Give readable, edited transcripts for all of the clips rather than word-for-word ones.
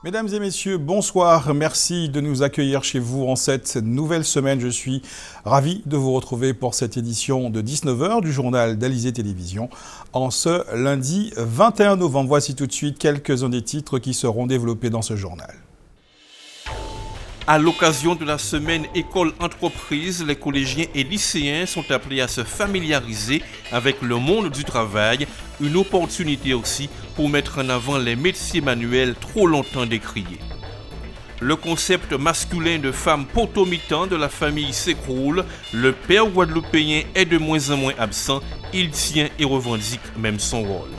Mesdames et messieurs, bonsoir. Merci de nous accueillir chez vous en cette nouvelle semaine. Je suis ravi de vous retrouver pour cette édition de 19h du journal d'Alizé Télévision en ce lundi 21 novembre. Voici tout de suite quelques-uns des titres qui seront développés dans ce journal. À l'occasion de la semaine école-entreprise, les collégiens et lycéens sont appelés à se familiariser avec le monde du travail, une opportunité aussi pour mettre en avant les métiers manuels trop longtemps décriés. Le concept masculin de femme potomitan de la famille s'écroule, le père guadeloupéen est de moins en moins absent, il tient et revendique même son rôle.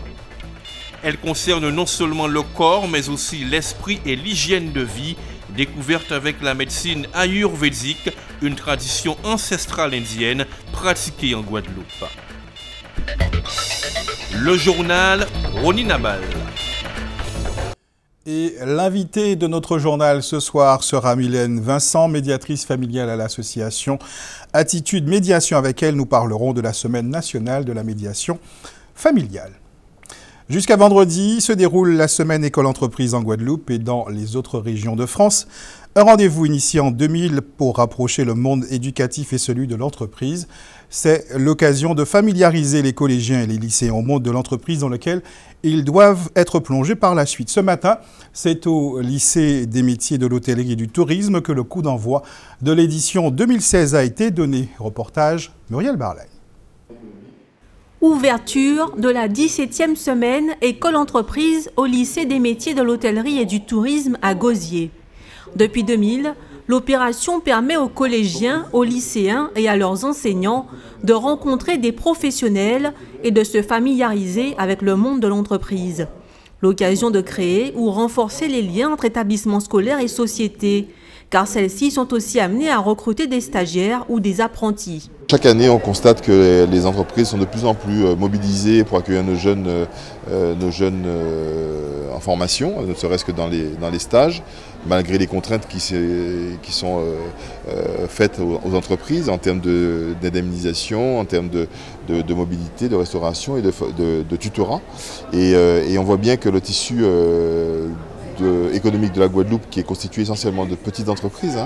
Elle concerne non seulement le corps mais aussi l'esprit et l'hygiène de vie, découverte avec la médecine ayurvédique, une tradition ancestrale indienne pratiquée en Guadeloupe. Le journal Roni Nabal. Et l'invité de notre journal ce soir sera Mylène Vincent, médiatrice familiale à l'association Attitude Médiation. Avec elle, nous parlerons de la Semaine nationale de la médiation familiale. Jusqu'à vendredi se déroule la semaine école-entreprise en Guadeloupe et dans les autres régions de France. Un rendez-vous initié en 2000 pour rapprocher le monde éducatif et celui de l'entreprise. C'est l'occasion de familiariser les collégiens et les lycéens au monde de l'entreprise dans lequel ils doivent être plongés par la suite. Ce matin, c'est au lycée des métiers de l'hôtellerie et du tourisme que le coup d'envoi de l'édition 2016 a été donné. Reportage Muriel Barlay. Ouverture de la 17e semaine école-entreprise au lycée des métiers de l'hôtellerie et du tourisme à Gosier. Depuis 2000, l'opération permet aux collégiens, aux lycéens et à leurs enseignants de rencontrer des professionnels et de se familiariser avec le monde de l'entreprise. L'occasion de créer ou renforcer les liens entre établissements scolaires et sociétés, car celles-ci sont aussi amenées à recruter des stagiaires ou des apprentis. Chaque année, on constate que les entreprises sont de plus en plus mobilisées pour accueillir nos jeunes en formation, ne serait-ce que dans les stages, malgré les contraintes qui sont faites aux entreprises en termes d'indemnisation, en termes de mobilité, de restauration et de tutorat. Et on voit bien que le tissu économique de la Guadeloupe, qui est constitué essentiellement de petites entreprises,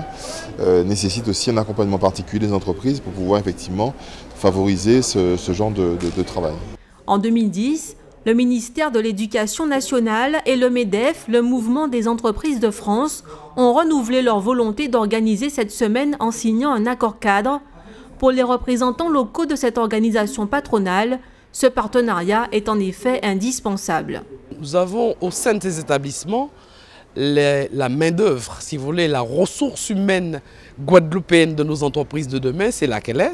nécessite aussi un accompagnement particulier des entreprises pour pouvoir effectivement favoriser ce genre de travail. En 2010, le ministère de l'Éducation nationale et le MEDEF, le Mouvement des entreprises de France, ont renouvelé leur volonté d'organiser cette semaine en signant un accord cadre. Pour les représentants locaux de cette organisation patronale, ce partenariat est en effet indispensable. Nous avons au sein de ces établissements la main-d'œuvre, si vous voulez, la ressource humaine guadeloupéenne de nos entreprises de demain, c'est là qu'elle est.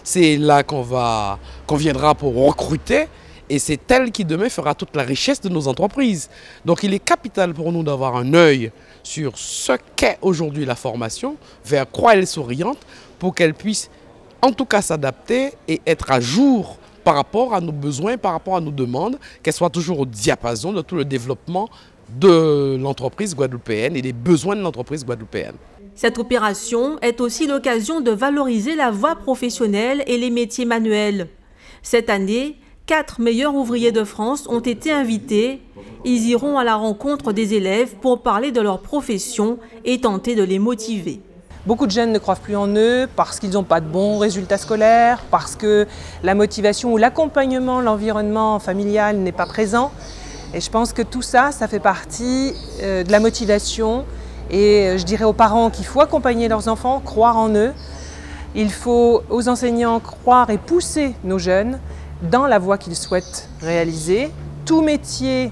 C'est là qu'on viendra pour recruter et c'est elle qui demain fera toute la richesse de nos entreprises. Donc il est capital pour nous d'avoir un œil sur ce qu'est aujourd'hui la formation, vers quoi elle s'oriente, pour qu'elle puisse en tout cas s'adapter et être à jour par rapport à nos besoins, par rapport à nos demandes, qu'elle soit toujours au diapason de tout le développement de l'entreprise guadeloupéenne et des besoins de l'entreprise guadeloupéenne. Cette opération est aussi l'occasion de valoriser la voie professionnelle et les métiers manuels. Cette année, 4 meilleurs ouvriers de France ont été invités. Ils iront à la rencontre des élèves pour parler de leur profession et tenter de les motiver. Beaucoup de jeunes ne croient plus en eux parce qu'ils n'ont pas de bons résultats scolaires, parce que la motivation ou l'accompagnement, l'environnement familial n'est pas présent. Et je pense que tout ça, ça fait partie de la motivation. Et je dirais aux parents qu'il faut accompagner leurs enfants, croire en eux. Il faut aux enseignants croire et pousser nos jeunes dans la voie qu'ils souhaitent réaliser. Tout métier,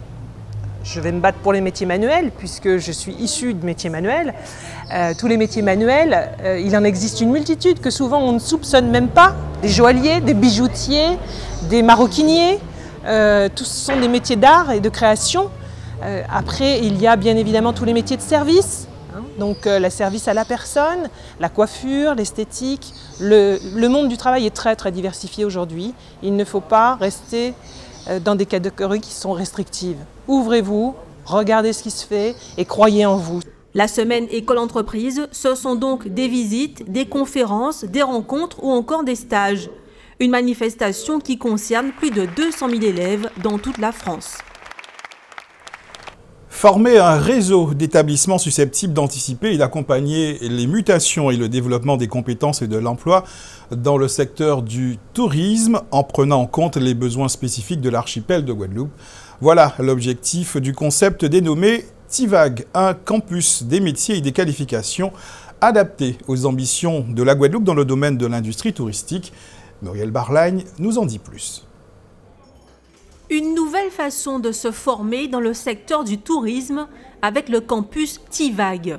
je vais me battre pour les métiers manuels puisque je suis issue de métiers manuels. Tous les métiers manuels, il en existe une multitude que souvent on ne soupçonne même pas. Des joailliers, des bijoutiers, des maroquiniers, tous sont des métiers d'art et de création. Après, il y a bien évidemment tous les métiers de service, donc le service à la personne, la coiffure, l'esthétique. Le monde du travail est très très diversifié aujourd'hui. Il ne faut pas rester dans des catégories qui sont restrictives. Ouvrez-vous, regardez ce qui se fait et croyez en vous. La semaine école-entreprise, ce sont donc des visites, des conférences, des rencontres ou encore des stages. Une manifestation qui concerne plus de 200 000 élèves dans toute la France. Former un réseau d'établissements susceptibles d'anticiper et d'accompagner les mutations et le développement des compétences et de l'emploi dans le secteur du tourisme en prenant en compte les besoins spécifiques de l'archipel de Guadeloupe. Voilà l'objectif du concept dénommé TIVAG, un campus des métiers et des qualifications adapté aux ambitions de la Guadeloupe dans le domaine de l'industrie touristique. Muriel Barlagne nous en dit plus. Une nouvelle façon de se former dans le secteur du tourisme avec le campus TIVAG.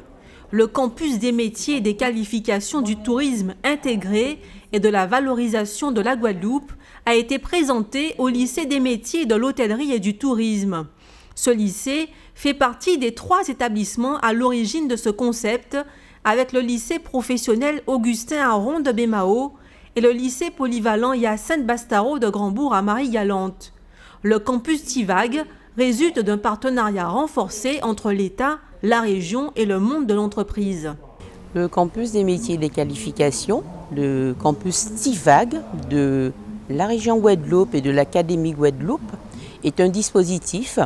Le campus des métiers et des qualifications du tourisme intégré et de la valorisation de la Guadeloupe a été présenté au lycée des métiers de l'hôtellerie et du tourisme. Ce lycée fait partie des 3 établissements à l'origine de ce concept avec le lycée professionnel Augustin Aron de Bémao et le lycée polyvalent Hyacinthe Bastaro de Grandbourg à Marie-Galante. Le campus TIVAG résulte d'un partenariat renforcé entre l'État, la région et le monde de l'entreprise. Le campus des métiers et des qualifications, le campus TIVAG de la région Guadeloupe et de l'Académie Guadeloupe est un dispositif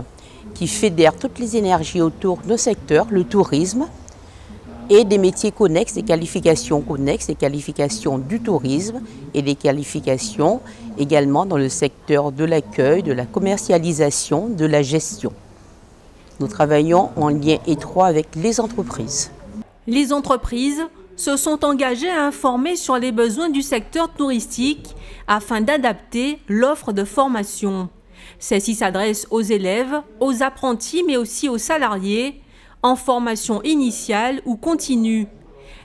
qui fédère toutes les énergies autour d'un secteur, le tourisme, et des métiers connexes, des qualifications connexes, des qualifications du tourisme et des qualifications également dans le secteur de l'accueil, de la commercialisation, de la gestion. Nous travaillons en lien étroit avec les entreprises. Les entreprises se sont engagées à informer sur les besoins du secteur touristique afin d'adapter l'offre de formation. Celle-ci s'adresse aux élèves, aux apprentis mais aussi aux salariés en formation initiale ou continue.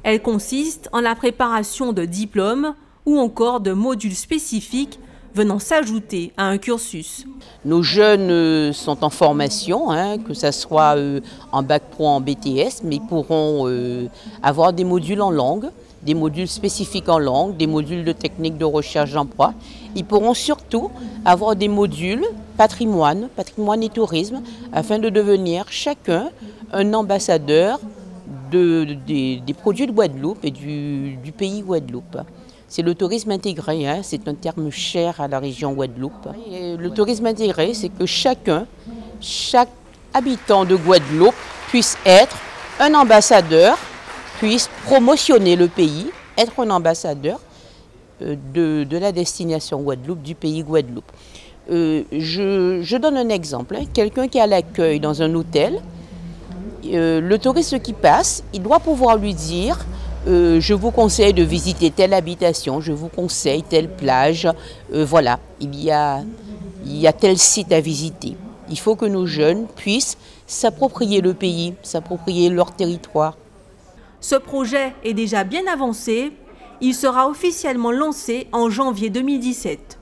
Elle consiste en la préparation de diplômes ou encore de modules spécifiques venant s'ajouter à un cursus. Nos jeunes sont en formation, que ce soit en bac pro, en BTS, mais ils pourront avoir des modules en langue, des modules spécifiques en langue, des modules de technique de recherche d'emploi. Ils pourront surtout avoir des modules patrimoine et tourisme, afin de devenir chacun un ambassadeur des produits de Guadeloupe et du pays Guadeloupe. C'est le tourisme intégré, c'est un terme cher à la région Guadeloupe. Et le tourisme intégré, c'est que chaque habitant de Guadeloupe puisse être un ambassadeur, puisse promotionner le pays, être un ambassadeur de la destination Guadeloupe, du pays Guadeloupe. Je donne un exemple, quelqu'un qui est à l'accueil dans un hôtel, le touriste qui passe, il doit pouvoir lui dire je vous conseille de visiter telle habitation, je vous conseille telle plage, voilà, il y a tel site à visiter. Il faut que nos jeunes puissent s'approprier le pays, s'approprier leur territoire. Ce projet est déjà bien avancé. Il sera officiellement lancé en janvier 2017.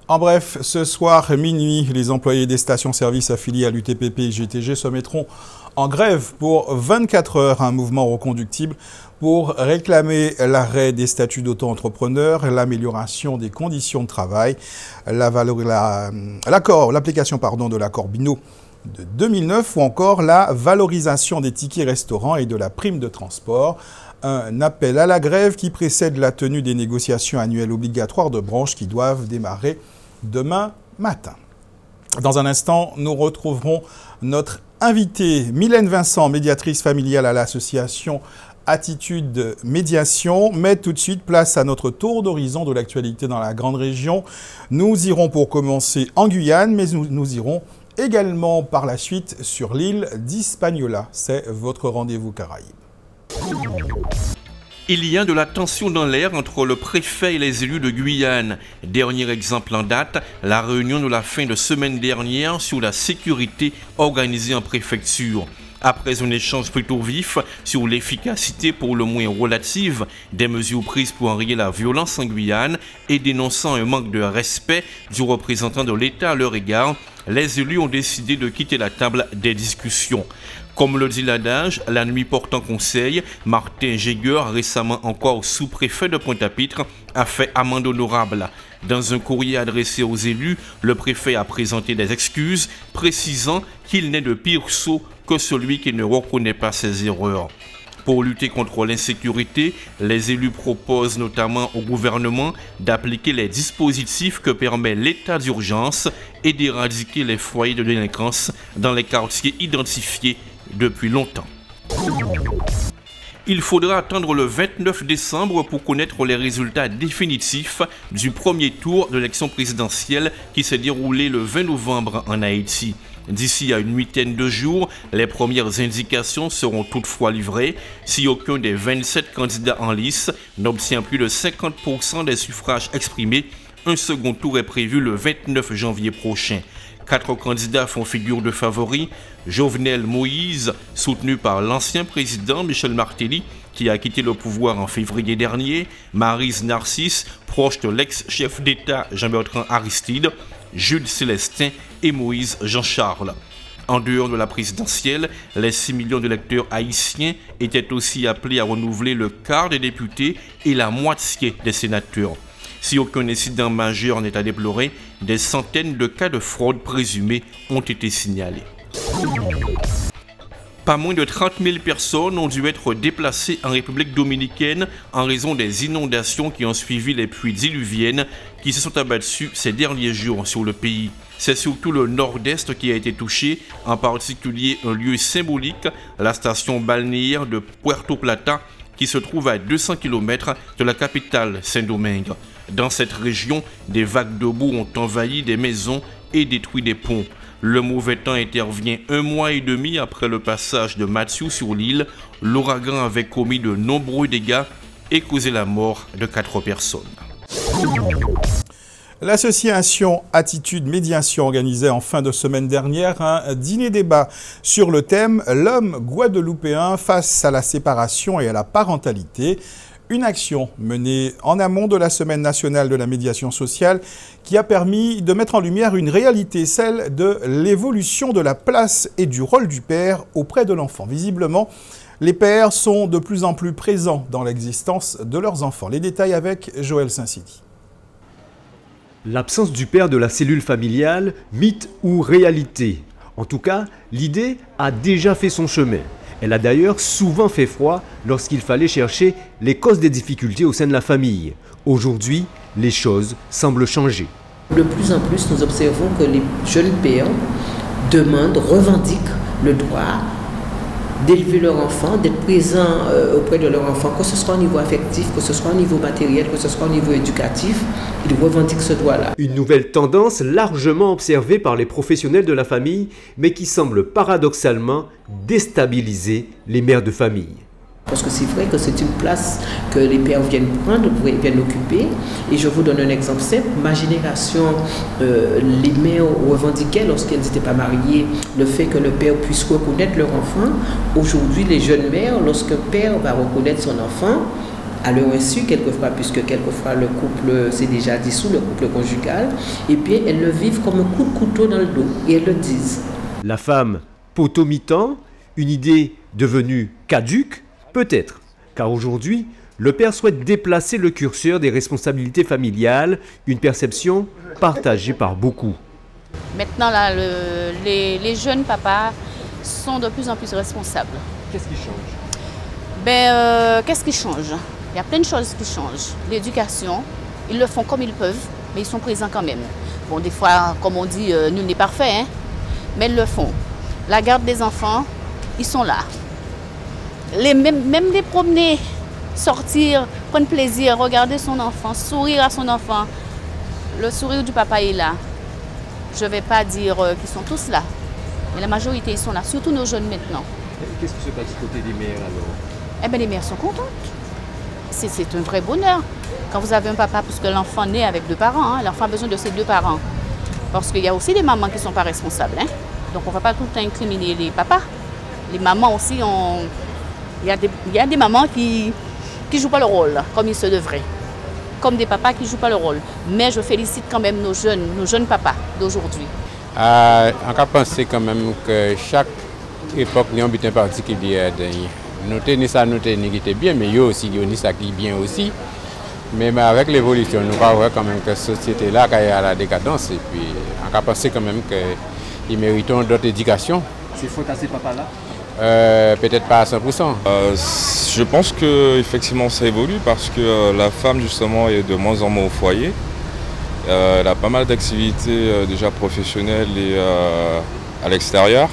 En bref, ce soir, minuit, les employés des stations-service affiliés à l'UTPP et GTG se mettront en grève pour 24 heures, un mouvement reconductible pour réclamer l'arrêt des statuts d'auto-entrepreneur, l'amélioration des conditions de travail, l'application de l'accord Binot de 2009 ou encore la valorisation des tickets restaurants et de la prime de transport. Un appel à la grève qui précède la tenue des négociations annuelles obligatoires de branche qui doivent démarrer demain matin. Dans un instant, nous retrouverons notre invitée Mylène Vincent, médiatrice familiale à l'association Attitude Médiation. Mais tout de suite, place à notre tour d'horizon de l'actualité dans la grande région. Nous irons pour commencer en Guyane, mais nous irons également par la suite sur l'île d'Hispaniola. C'est votre rendez-vous Caraïbes. Il y a de la tension dans l'air entre le préfet et les élus de Guyane. Dernier exemple en date, la réunion de la fin de semaine dernière sur la sécurité organisée en préfecture. Après un échange plutôt vif sur l'efficacité pour le moins relative des mesures prises pour enrayer la violence en Guyane et dénonçant un manque de respect du représentant de l'État à leur égard, les élus ont décidé de quitter la table des discussions. Comme le dit l'adage, la nuit portant conseil, Martin Jéguer, récemment encore sous-préfet de Pointe-à-Pitre, a fait amende honorable. Dans un courrier adressé aux élus, le préfet a présenté des excuses, précisant qu'il n'est de pire sot que celui qui ne reconnaît pas ses erreurs. Pour lutter contre l'insécurité, les élus proposent notamment au gouvernement d'appliquer les dispositifs que permet l'état d'urgence et d'éradiquer les foyers de délinquance dans les quartiers identifiés depuis longtemps. Il faudra attendre le 29 décembre pour connaître les résultats définitifs du premier tour de l'élection présidentielle qui s'est déroulé le 20 novembre en Haïti. D'ici à une huitaine de jours, les premières indications seront toutefois livrées. Si aucun des 27 candidats en lice n'obtient plus de 50% des suffrages exprimés, un second tour est prévu le 29 janvier prochain. 4 candidats font figure de favoris. Jovenel Moïse, soutenu par l'ancien président Michel Martelly, qui a quitté le pouvoir en février dernier, Maryse Narcisse, proche de l'ex-chef d'État Jean-Bertrand Aristide, Jules Célestin et Moïse Jean-Charles. En dehors de la présidentielle, les 6 millions d'électeurs haïtiens étaient aussi appelés à renouveler le quart des députés et la moitié des sénateurs. Si aucun incident majeur n'est à déplorer, des centaines de cas de fraude présumés ont été signalés. Pas moins de 30 000 personnes ont dû être déplacées en République dominicaine en raison des inondations qui ont suivi les pluies diluviennes qui se sont abattues ces derniers jours sur le pays. C'est surtout le nord-est qui a été touché, en particulier un lieu symbolique, la station balnéaire de Puerto Plata, qui se trouve à 200 km de la capitale Saint-Domingue. Dans cette région, des vagues de boue ont envahi des maisons et détruit des ponts. Le mauvais temps intervient 1 mois et demi après le passage de Matthew sur l'île. L'ouragan avait commis de nombreux dégâts et causé la mort de 4 personnes. L'association Attitude Médiation organisait en fin de semaine dernière un dîner-débat sur le thème « L'homme guadeloupéen face à la séparation et à la parentalité ». Une action menée en amont de la Semaine nationale de la médiation sociale qui a permis de mettre en lumière une réalité, celle de l'évolution de la place et du rôle du père auprès de l'enfant. Visiblement, les pères sont de plus en plus présents dans l'existence de leurs enfants. Les détails avec Joël Saint-Sidi. L'absence du père de la cellule familiale, mythe ou réalité? En tout cas, l'idée a déjà fait son chemin. Elle a d'ailleurs souvent fait froid lorsqu'il fallait chercher les causes des difficultés au sein de la famille. Aujourd'hui, les choses semblent changer. De plus en plus, nous observons que les jeunes pères demandent, revendiquent le droit d'élever leur enfant, d'être présents auprès de leur enfant, que ce soit au niveau affectif, que ce soit au niveau matériel, que ce soit au niveau éducatif. Ils revendiquent ce droit-là. Une nouvelle tendance largement observée par les professionnels de la famille, mais qui semble paradoxalement déstabiliser les mères de famille. Parce que c'est vrai que c'est une place que les pères viennent prendre, viennent occuper. Et je vous donne un exemple simple. Ma génération, les mères revendiquaient, lorsqu'elles n'étaient pas mariées, le fait que le père puisse reconnaître leur enfant. Aujourd'hui, les jeunes mères, lorsqu'un père va reconnaître son enfant, à leur insu, quelquefois, puisque quelquefois le couple s'est déjà dissous, le couple conjugal, et puis elles le vivent comme un coup de couteau dans le dos, et elles le disent. La femme potomitan, une idée devenue caduque? Peut-être, car aujourd'hui, le père souhaite déplacer le curseur des responsabilités familiales, une perception partagée par beaucoup. Maintenant, là, les jeunes papas sont de plus en plus responsables. Qu'est-ce qui change? Qu'est-ce qui change? Il y a plein de choses qui changent. L'éducation, ils le font comme ils peuvent, mais ils sont présents quand même. Bon, des fois, comme on dit, nul n'est parfait, hein, mais ils le font. La garde des enfants, ils sont là. Même les promener, sortir, prendre plaisir, regarder son enfant, sourire à son enfant. Le sourire du papa est là. Je ne vais pas dire qu'ils sont tous là, mais la majorité, ils sont là, surtout nos jeunes maintenant. Qu'est-ce qui se passe du côté des mères alors? Eh bien, les mères sont contentes. C'est un vrai bonheur. Quand vous avez un papa, parce que l'enfant naît avec 2 parents, hein, l'enfant a besoin de ses 2 parents. Parce qu'il y a aussi des mamans qui ne sont pas responsables. Hein. Donc on ne va pas tout le temps incriminer les papas. Les mamans aussi, il y a des mamans qui ne jouent pas le rôle comme il se devrait. Comme des papas qui ne jouent pas le rôle. Mais je félicite quand même nos jeunes papas d'aujourd'hui. On peut penser quand même que chaque époque a un but particulier. Nous tenons ça, nous tenons qui était bien, mais il y a aussi ça qui est bien aussi. Mais avec l'évolution, nous voyons quand même que la société là est à la décadence. Et puis, on peut penser quand même qu'ils méritent d'autres éducations. C'est faute à ces papas-là? Peut-être pas à 100%. Je pense qu'effectivement ça évolue parce que la femme justement est de moins en moins au foyer. Elle a pas mal d'activités déjà professionnelles et à l'extérieur.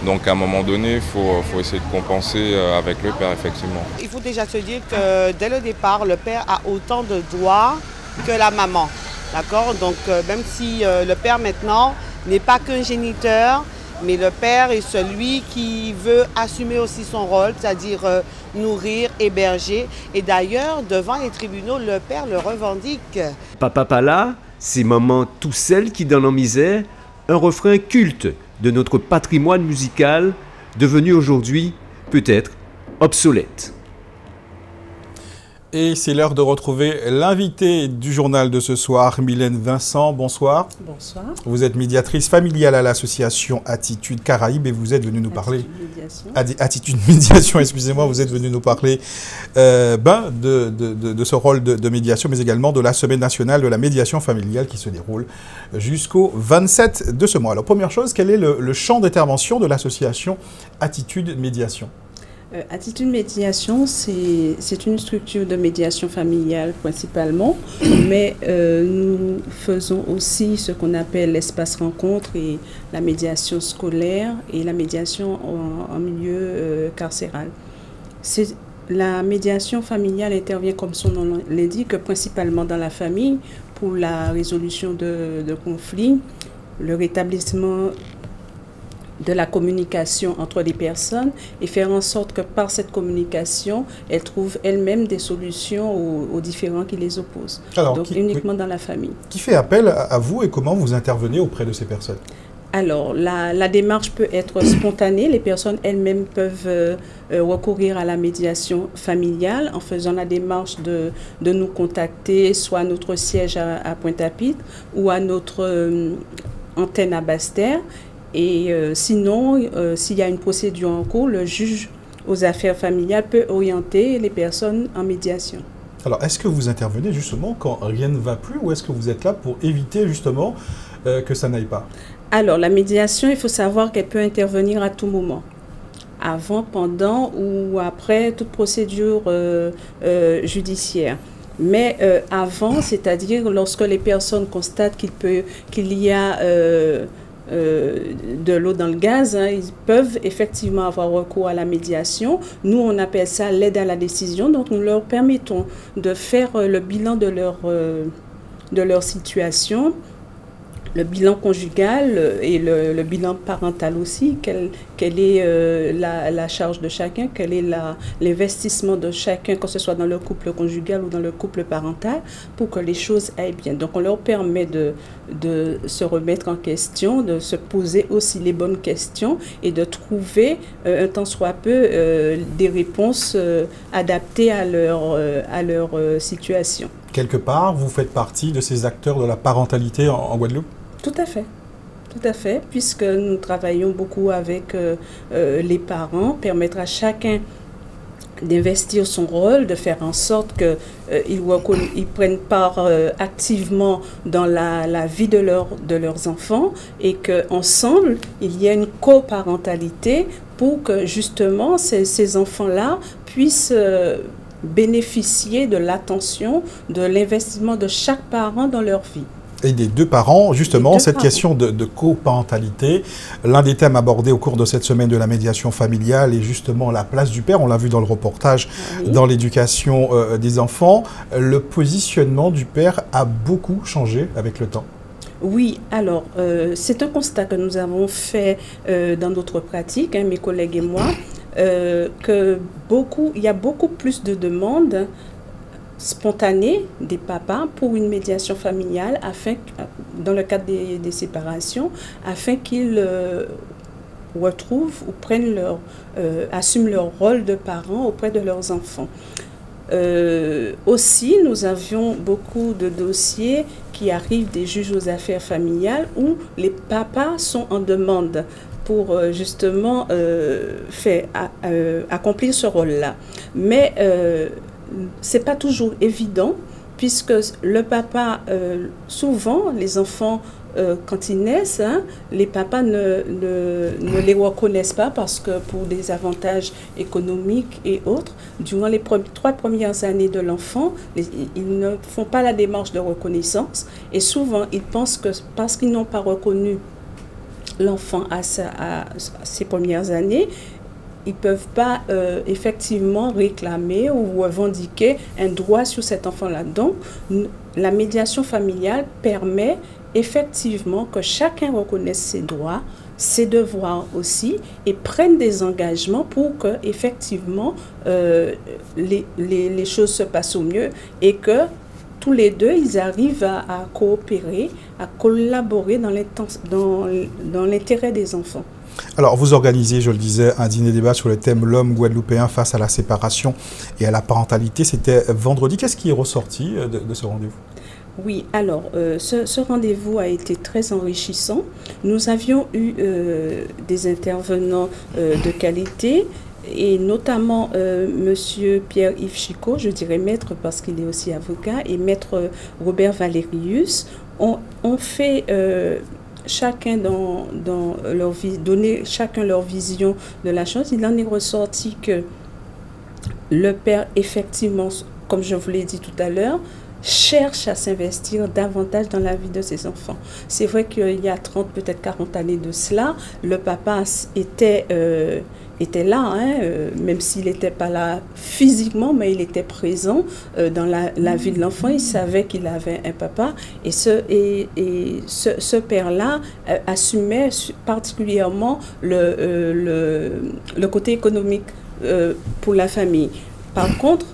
Donc à un moment donné, il faut essayer de compenser avec le père, effectivement. Il faut déjà se dire que dès le départ, le père a autant de droits que la maman. D'accord? Donc même si le père maintenant n'est pas qu'un géniteur, mais le père est celui qui veut assumer aussi son rôle, c'est-à-dire nourrir, héberger. Et d'ailleurs, devant les tribunaux, le père le revendique. Papa Pala, c'est maman tout seul qui donne en misère, un refrain culte de notre patrimoine musical, devenu aujourd'hui peut-être obsolète. Et c'est l'heure de retrouver l'invité du journal de ce soir, Mylène Vincent. Bonsoir. Bonsoir. Vous êtes médiatrice familiale à l'association Attitude Caraïbes et vous êtes venue nous parler... Attitude Médiation, excusez-moi, vous êtes venue nous parler de ce rôle de médiation, mais également de la Semaine nationale de la médiation familiale qui se déroule jusqu'au 27 de ce mois. Alors, première chose, quel est le champ d'intervention de l'association Attitude Médiation ? Attitude Médiation, c'est une structure de médiation familiale principalement, mais nous faisons aussi ce qu'on appelle l'espace rencontre et la médiation scolaire et la médiation en milieu carcéral. La médiation familiale intervient, comme son nom l'indique, principalement dans la famille pour la résolution de conflits, le rétablissement de la communication entre les personnes et faire en sorte que par cette communication, elles trouvent elles-mêmes des solutions aux différends qui les opposent. Alors, donc uniquement dans la famille. Qui fait appel à vous et comment vous intervenez auprès de ces personnes? Alors, la démarche peut être spontanée. Les personnes elles-mêmes peuvent recourir à la médiation familiale en faisant la démarche de nous contacter, soit à notre siège à Pointe-à-Pitre ou à notre antenne à Basse-Terre. Et sinon, s'il y a une procédure en cours, le juge aux affaires familiales peut orienter les personnes en médiation. Alors, est-ce que vous intervenez justement quand rien ne va plus ou est-ce que vous êtes là pour éviter justement que ça n'aille pas? Alors, la médiation, il faut savoir qu'elle peut intervenir à tout moment. Avant, pendant ou après toute procédure judiciaire. Mais avant, c'est-à-dire lorsque les personnes constatent qu'il y a de l'eau dans le gaz, ils peuvent effectivement avoir recours à la médiation. Nous, on appelle ça l'aide à la décision. Donc, nous leur permettons de faire le bilan de leur situation, le bilan conjugal et le bilan parental aussi, quelle est la charge de chacun, quel est l'investissement de chacun, que ce soit dans le couple conjugal ou dans le couple parental, pour que les choses aillent bien. Donc on leur permet de se remettre en question, de se poser aussi les bonnes questions et de trouver un tant soit peu des réponses adaptées à leur situation. Quelque part, vous faites partie de ces acteurs de la parentalité en Guadeloupe? Tout à fait, puisque nous travaillons beaucoup avec les parents, permettre à chacun d'investir son rôle, de faire en sorte qu'ils prennent part activement dans la vie de leurs enfants et qu'ensemble, il y a une coparentalité pour que justement ces enfants-là puissent bénéficier de l'attention, de l'investissement de chaque parent dans leur vie. Et des deux parents, justement, cette question de coparentalité, l'un des thèmes abordés au cours de cette semaine de la médiation familiale est justement la place du père, on l'a vu dans le reportage, dans l'éducation des enfants. Le positionnement du père a beaucoup changé avec le temps. Oui, alors, c'est un constat que nous avons fait dans notre pratique, mes collègues et moi, il y a beaucoup plus de demandes spontanée des papas pour une médiation familiale dans le cadre des séparations, afin qu'ils retrouvent ou assument leur rôle de parents auprès de leurs enfants. Aussi, nous avions beaucoup de dossiers qui arrivent des juges aux affaires familiales où les papas sont en demande pour justement accomplir ce rôle-là. Mais c'est pas toujours évident puisque le papa, souvent les enfants quand ils naissent, hein, les papas ne les reconnaissent pas parce que pour des avantages économiques et autres, durant les 3 premières années de l'enfant, ils ne font pas la démarche de reconnaissance et souvent ils pensent que parce qu'ils n'ont pas reconnu l'enfant à ses premières années, ils ne peuvent pas effectivement réclamer ou revendiquer un droit sur cet enfant-là. Donc, la médiation familiale permet effectivement que chacun reconnaisse ses droits, ses devoirs aussi, et prenne des engagements pour que effectivement les choses se passent au mieux et que tous les deux, ils arrivent à coopérer, à collaborer dans l'intérêt des enfants. Alors, vous organisez, je le disais, un dîner-débat sur le thème « L'homme guadeloupéen face à la séparation et à la parentalité ». C'était vendredi. Qu'est-ce qui est ressorti de ce rendez-vous ? Oui, alors, ce rendez-vous a été très enrichissant. Nous avions eu des intervenants de qualité, et notamment Monsieur Pierre-Yves Chicot, je dirais maître parce qu'il est aussi avocat, et maître Robert Valérius, ont fait chacun donner chacun leur vision de la chose. Il en est ressorti que le père, effectivement, comme je vous l'ai dit tout à l'heure, cherche à s'investir davantage dans la vie de ses enfants. C'est vrai qu'il y a 30, peut-être 40 années de cela, le papa était là, hein, même s'il n'était pas là physiquement, mais il était présent dans la vie de l'enfant. Il savait qu'il avait un papa et ce père-là assumait particulièrement le côté économique pour la famille. Par contre,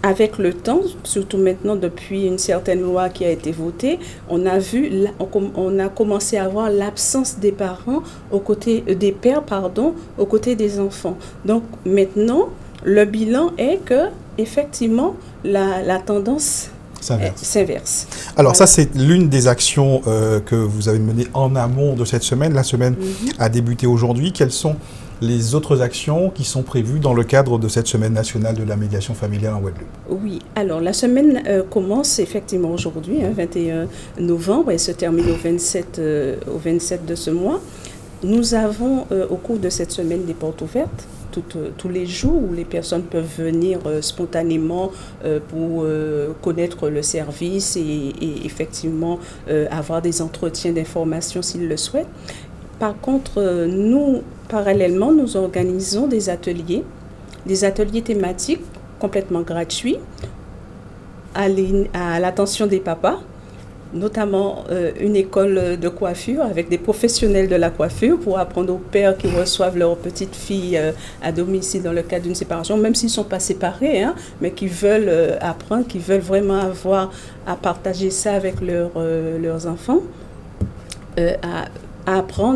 avec le temps, surtout maintenant depuis une certaine loi qui a été votée, on a commencé à voir l'absence des parents des pères, aux côtés des enfants. Donc maintenant, le bilan est que effectivement la tendance s'inverse. Alors ça, c'est l'une des actions que vous avez menées en amont de cette semaine. La semaine a débuté aujourd'hui. Quelles sont les autres actions qui sont prévues dans le cadre de cette semaine nationale de la médiation familiale en Guadeloupe? Oui, alors la semaine commence effectivement aujourd'hui, 21 novembre, et se termine au 27 de ce mois. Nous avons au cours de cette semaine des portes ouvertes tous les jours où les personnes peuvent venir spontanément pour connaître le service et effectivement avoir des entretiens d'information s'ils le souhaitent. Par contre, nous, parallèlement, nous organisons des ateliers thématiques complètement gratuits à l'attention des papas, notamment une école de coiffure avec des professionnels de la coiffure pour apprendre aux pères qui reçoivent leurs petites filles à domicile dans le cadre d'une séparation, même s'ils ne sont pas séparés, hein, mais qui veulent apprendre, qui veulent vraiment avoir à partager ça avec leurs enfants.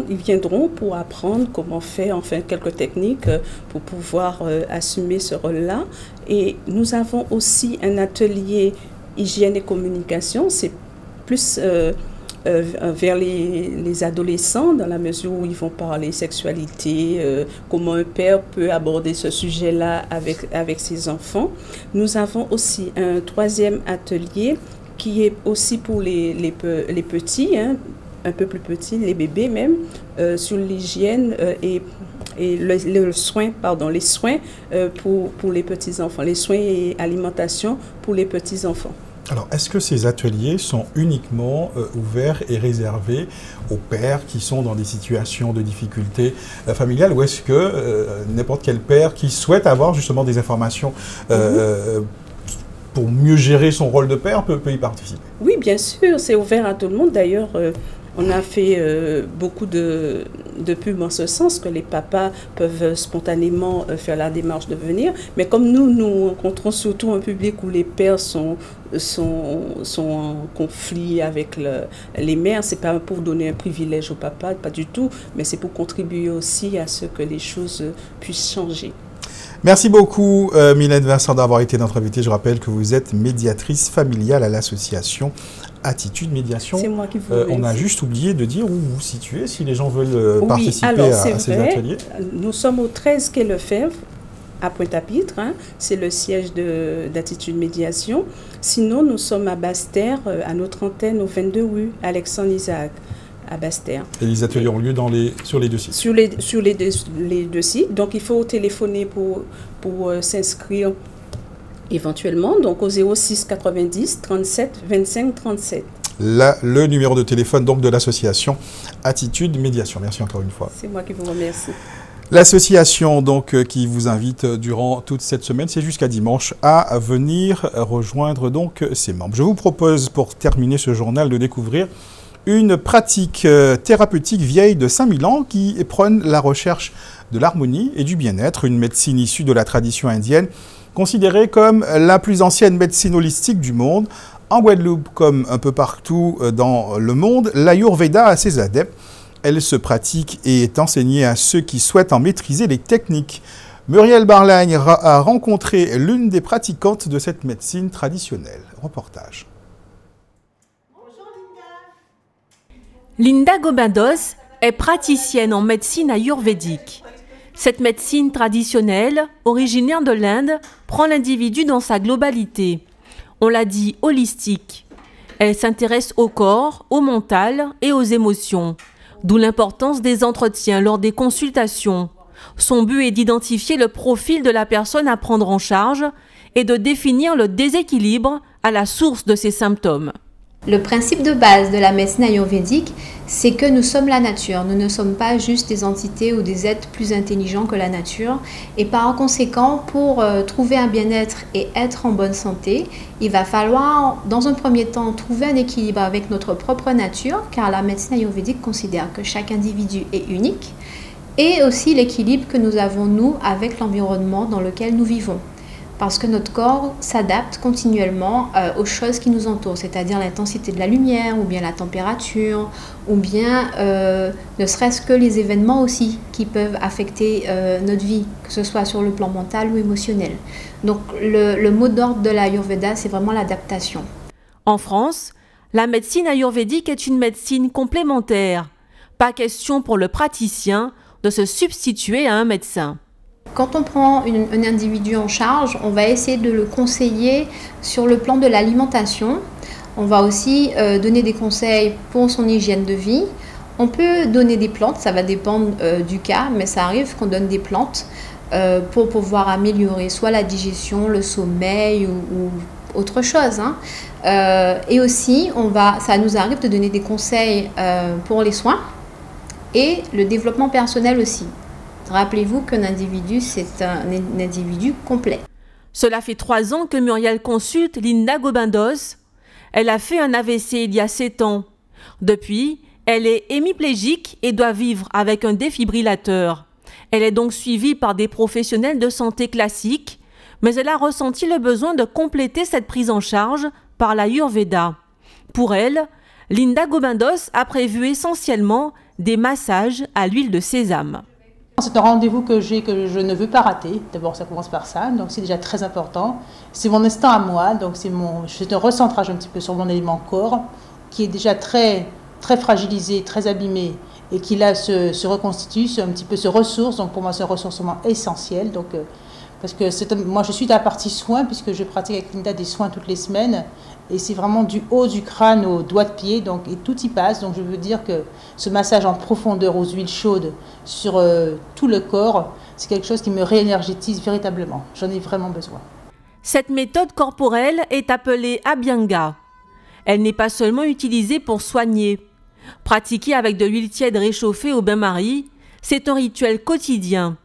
Ils viendront pour apprendre comment faire, enfin quelques techniques pour pouvoir assumer ce rôle-là. Et nous avons aussi un atelier hygiène et communication, c'est plus vers les adolescents, dans la mesure où ils vont parler sexualité, comment un père peut aborder ce sujet-là avec ses enfants. Nous avons aussi un 3e atelier qui est aussi pour les petits, hein, un peu plus petits, les bébés même, sur l'hygiène et les soins pour les petits-enfants, les soins et alimentation pour les petits-enfants. Alors, est-ce que ces ateliers sont uniquement ouverts et réservés aux pères qui sont dans des situations de difficulté familiale, ou est-ce que n'importe quel père qui souhaite avoir justement des informations pour mieux gérer son rôle de père peut y participer? Oui, bien sûr, c'est ouvert à tout le monde. D'ailleurs, on a fait beaucoup de pubs en ce sens, que les papas peuvent spontanément faire la démarche de venir. Mais comme nous rencontrons surtout un public où les pères sont en conflit avec les mères, c'est pas pour donner un privilège au papa, pas du tout, mais c'est pour contribuer aussi à ce que les choses puissent changer. Merci beaucoup Mylène Vincent d'avoir été notre invitée. Je rappelle que vous êtes médiatrice familiale à l'association Attitude Médiation. C'est moi qui vous remercie. On a juste oublié de dire où vous vous situez si les gens veulent participer à ces ateliers. Nous sommes au 13 quai Lefebvre à Pointe-à-Pitre, hein. C'est le siège d'Attitude Médiation. Sinon, nous sommes à Basse-Terre, à notre antenne au 22 rue Alexandre Isaac. à Basse-Terre. Et les ateliers ont lieu sur les deux sites. Sur les deux sites. Donc, il faut téléphoner pour s'inscrire éventuellement. Donc, au 06 90 37 25 37. Là, le numéro de téléphone donc de l'association Attitude Médiation. Merci encore une fois. C'est moi qui vous remercie. L'association donc qui vous invite durant toute cette semaine, c'est jusqu'à dimanche à venir rejoindre donc ses membres. Je vous propose pour terminer ce journal de découvrir une pratique thérapeutique vieille de 5000 ans qui prône la recherche de l'harmonie et du bien-être, une médecine issue de la tradition indienne, considérée comme la plus ancienne médecine holistique du monde. En Guadeloupe, comme un peu partout dans le monde, l'Ayurveda a ses adeptes. Elle se pratique et est enseignée à ceux qui souhaitent en maîtriser les techniques. Muriel Barlagne a rencontré l'une des pratiquantes de cette médecine traditionnelle. Reportage. Linda Gobandos est praticienne en médecine ayurvédique. Cette médecine traditionnelle, originaire de l'Inde, prend l'individu dans sa globalité. On l'a dit holistique. Elle s'intéresse au corps, au mental et aux émotions. D'où l'importance des entretiens lors des consultations. Son but est d'identifier le profil de la personne à prendre en charge et de définir le déséquilibre à la source de ses symptômes. Le principe de base de la médecine ayurvédique, c'est que nous sommes la nature. Nous ne sommes pas juste des entités ou des êtres plus intelligents que la nature. Et par conséquent, pour trouver un bien-être et être en bonne santé, il va falloir, dans un premier temps, trouver un équilibre avec notre propre nature, car la médecine ayurvédique considère que chaque individu est unique, et aussi l'équilibre que nous avons, nous, avec l'environnement dans lequel nous vivons. Parce que notre corps s'adapte continuellement aux choses qui nous entourent, c'est-à-dire l'intensité de la lumière, ou bien la température, ou bien ne serait-ce que les événements aussi qui peuvent affecter notre vie, que ce soit sur le plan mental ou émotionnel. Donc le mot d'ordre de l'Ayurveda, c'est vraiment l'adaptation. En France, la médecine ayurvédique est une médecine complémentaire. Pas question pour le praticien de se substituer à un médecin. Quand on prend un individu en charge, on va essayer de le conseiller sur le plan de l'alimentation. On va aussi donner des conseils pour son hygiène de vie. On peut donner des plantes, ça va dépendre du cas, mais ça arrive qu'on donne des plantes pour pouvoir améliorer soit la digestion, le sommeil ou autre chose. Et aussi, ça nous arrive de donner des conseils pour les soins et le développement personnel aussi. Rappelez-vous qu'un individu, c'est un individu complet. Cela fait 3 ans que Muriel consulte Linda Gobandos. Elle a fait un AVC il y a 7 ans. Depuis, elle est hémiplégique et doit vivre avec un défibrillateur. Elle est donc suivie par des professionnels de santé classiques, mais elle a ressenti le besoin de compléter cette prise en charge par l'Ayurveda. Pour elle, Linda Gobandos a prévu essentiellement des massages à l'huile de sésame. C'est un rendez-vous que je ne veux pas rater. D'abord, ça commence par ça, donc c'est déjà très important. C'est mon instant à moi, donc c'est un recentrage un petit peu sur mon élément corps, qui est déjà très, très fragilisé, très abîmé, et qui là se reconstitue, un petit peu se ressource. Donc pour moi, c'est un ressourcement essentiel. Donc, parce que moi, je suis dans la partie soins, puisque je pratique avec Linda des soins toutes les semaines. Et c'est vraiment du haut du crâne au doigt de pied, donc, et tout y passe. Donc je veux dire que ce massage en profondeur aux huiles chaudes sur tout le corps, c'est quelque chose qui me réénergétise véritablement. J'en ai vraiment besoin. Cette méthode corporelle est appelée Abhyanga. Elle n'est pas seulement utilisée pour soigner. Pratiquée avec de l'huile tiède réchauffée au bain-marie, c'est un rituel quotidien.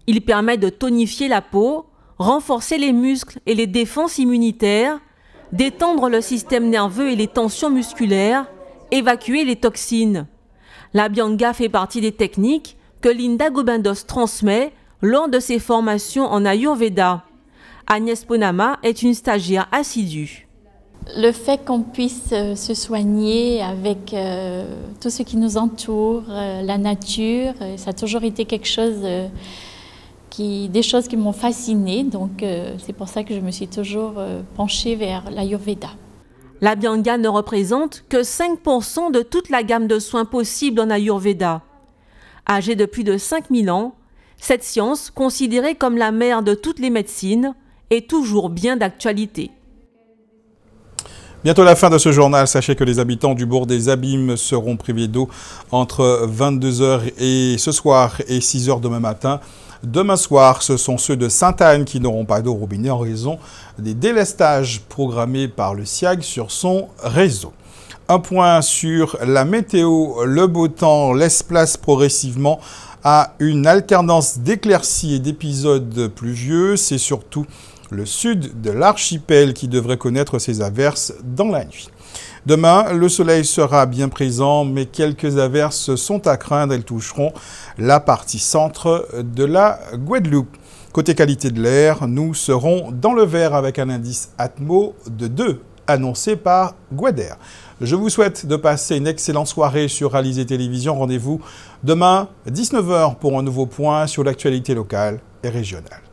Il permet de tonifier la peau, renforcer les muscles et les défenses immunitaires, détendre le système nerveux et les tensions musculaires, évacuer les toxines. L'Abhyanga fait partie des techniques que Linda Gobandos transmet lors de ses formations en Ayurveda. Agnès Ponama est une stagiaire assidue. Le fait qu'on puisse se soigner avec tout ce qui nous entoure, la nature, ça a toujours été quelque chose... des choses qui m'ont fascinée, donc c'est pour ça que je me suis toujours penchée vers l'Ayurveda. L'Abhyanga ne représente que 5% de toute la gamme de soins possibles en Ayurveda. Âgée de plus de 5000 ans, cette science, considérée comme la mère de toutes les médecines, est toujours bien d'actualité. Bientôt la fin de ce journal. Sachez que les habitants du bourg des Abîmes seront privés d'eau entre 22h et ce soir et 6h demain matin. Demain soir, ce sont ceux de Sainte-Anne qui n'auront pas d'eau au robinet en raison des délestages programmés par le SIAG sur son réseau. Un point sur la météo. Le beau temps laisse place progressivement à une alternance d'éclaircies et d'épisodes pluvieux. C'est surtout le sud de l'archipel qui devrait connaître ses averses dans la nuit. Demain, le soleil sera bien présent, mais quelques averses sont à craindre. Elles toucheront la partie centre de la Guadeloupe. Côté qualité de l'air, nous serons dans le vert avec un indice Atmo de 2, annoncé par Guader. Je vous souhaite de passer une excellente soirée sur Alizé Télévision. Rendez-vous demain, 19h, pour un nouveau point sur l'actualité locale et régionale.